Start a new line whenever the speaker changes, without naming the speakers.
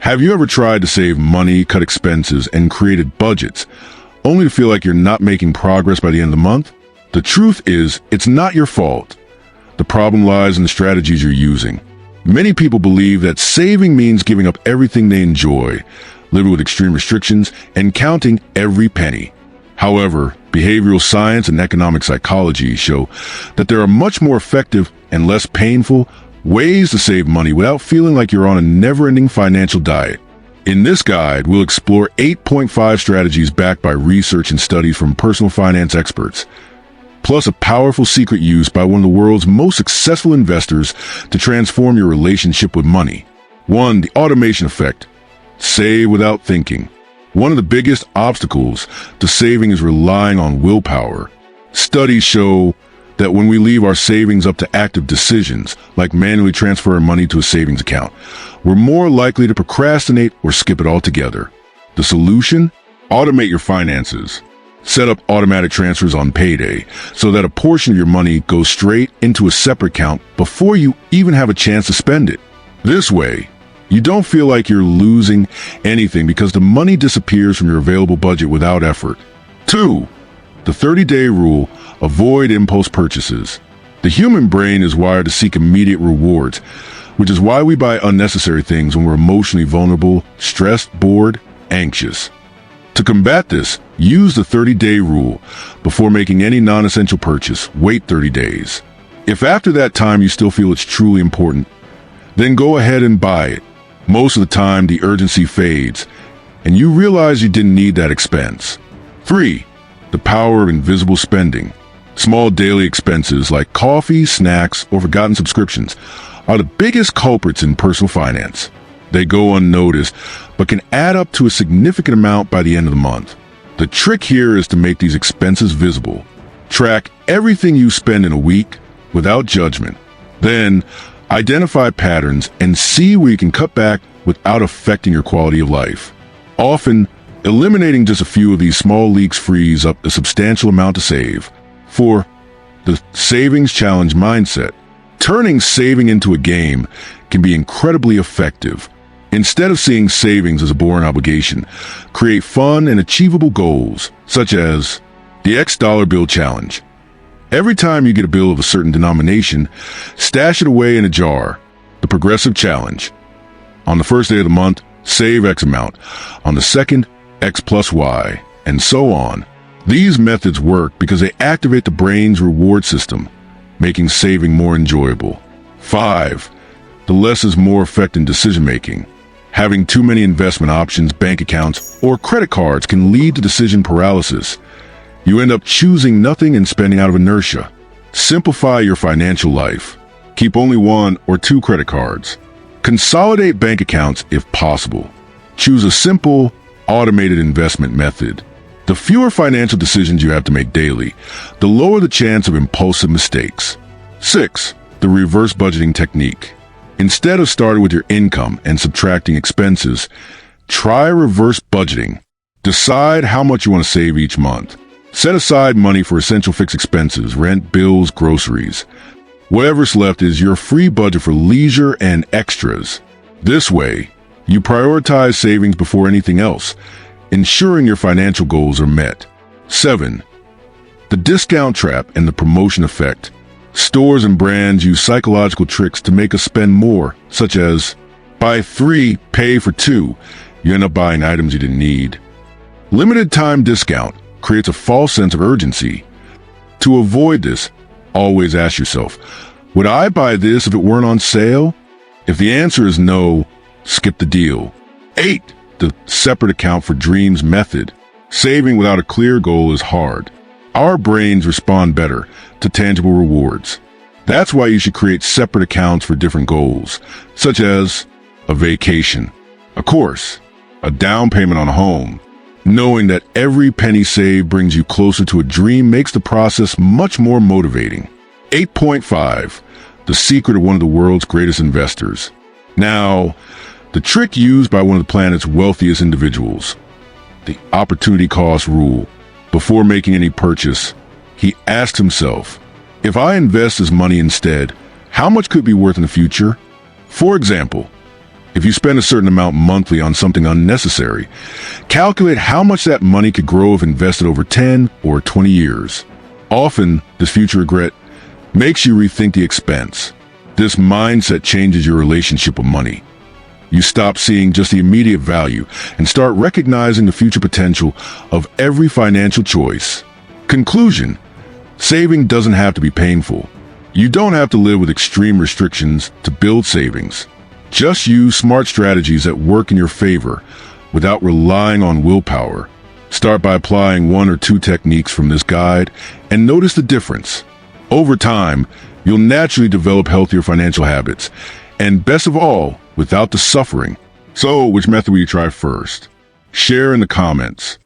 Have you ever tried to save money, cut expenses, and created budgets, only to feel like you're not making progress by the end of the month? The truth is, it's not your fault. The problem lies in the strategies you're using. Many people believe that saving means giving up everything they enjoy, living with extreme restrictions, and counting every penny. However, behavioral science and economic psychology show that there are much more effective and less painful ways to save money without feeling like you're on a never-ending financial diet. In this guide, we'll explore 8.5 strategies backed by research and studies from personal finance experts, plus a powerful secret used by one of the world's most successful investors to transform your relationship with money. 1. The automation effect. Save without thinking. One of the biggest obstacles to saving is relying on willpower. Studies show that when we leave our savings up to active decisions, like manually transferring money to a savings account, we're more likely to procrastinate or skip it altogether. The solution? Automate your finances. Set up automatic transfers on payday so that a portion of your money goes straight into a separate account before you even have a chance to spend it. This way, you don't feel like you're losing anything because the money disappears from your available budget without effort. 2. The 30-day rule. Avoid impulse purchases. The human brain is wired to seek immediate rewards, which is why we buy unnecessary things when we're emotionally vulnerable, stressed, bored, anxious. To combat this, use the 30-day rule. Before making any non-essential purchase, wait 30 days. If after that time you still feel it's truly important, then go ahead and buy it. Most of the time, the urgency fades, and you realize you didn't need that expense. 3. The power of invisible spending. Small daily expenses like coffee, snacks, or forgotten subscriptions are the biggest culprits in personal finance. They go unnoticed, but can add up to a significant amount by the end of the month. The trick here is to make these expenses visible. Track everything you spend in a week without judgment. Then, identify patterns and see where you can cut back without affecting your quality of life. Often, eliminating just a few of these small leaks frees up a substantial amount to save. 4. The savings challenge mindset. Turning saving into a game can be incredibly effective. Instead of seeing savings as a boring obligation, create fun and achievable goals, such as the X dollar bill challenge. Every time you get a bill of a certain denomination, stash it away in a jar. The progressive challenge. On the first day of the month, save X amount. On the second, X plus Y, and so on. These methods work because they activate the brain's reward system, making saving more enjoyable. 5. The less is more effect in decision-making. Having too many investment options, bank accounts, or credit cards can lead to decision paralysis. You end up choosing nothing and spending out of inertia. Simplify your financial life. Keep only 1 or 2 credit cards. Consolidate bank accounts if possible. Choose a simple, automated investment method. The fewer financial decisions you have to make daily, the lower the chance of impulsive mistakes. 6. The reverse budgeting technique. Instead of starting with your income and subtracting expenses, try reverse budgeting. Decide how much you want to save each month. Set aside money for essential fixed expenses, rent, bills, groceries. Whatever's left is your free budget for leisure and extras. This way, you prioritize savings before anything else, ensuring your financial goals are met. 7. The discount trap and the promotion effect. Stores and brands use psychological tricks to make us spend more, such as, buy 3, pay for 2. You end up buying items you didn't need. Limited time discount creates a false sense of urgency. To avoid this, always ask yourself, would I buy this if it weren't on sale? If the answer is no, skip the deal. 8. The separate account for dreams method. Saving without a clear goal is hard. Our brains respond better to tangible rewards. That's why you should create separate accounts for different goals, such as a vacation, a course, a down payment on a home. Knowing that every penny saved brings you closer to a dream makes the process much more motivating. 8.5. The secret of one of the world's greatest investors. Now, the trick used by one of the planet's wealthiest individuals. The opportunity cost rule. Before making any purchase, he asked himself, if I invest this money instead, how much could it be worth in the future? For example, If you spend a certain amount monthly on something unnecessary, calculate how much that money could grow if invested over 10 or 20 years. Often, this future regret makes you rethink the expense. This mindset changes your relationship with money. You stop seeing just the immediate value and start recognizing the future potential of every financial choice. Conclusion: saving doesn't have to be painful. You don't have to live with extreme restrictions to build savings. Just use smart strategies that work in your favor without relying on willpower. Start by applying one or two techniques from this guide and notice the difference. Over time, you'll naturally develop healthier financial habits, and best of all, without the suffering. So, which method will you try first? Share in the comments.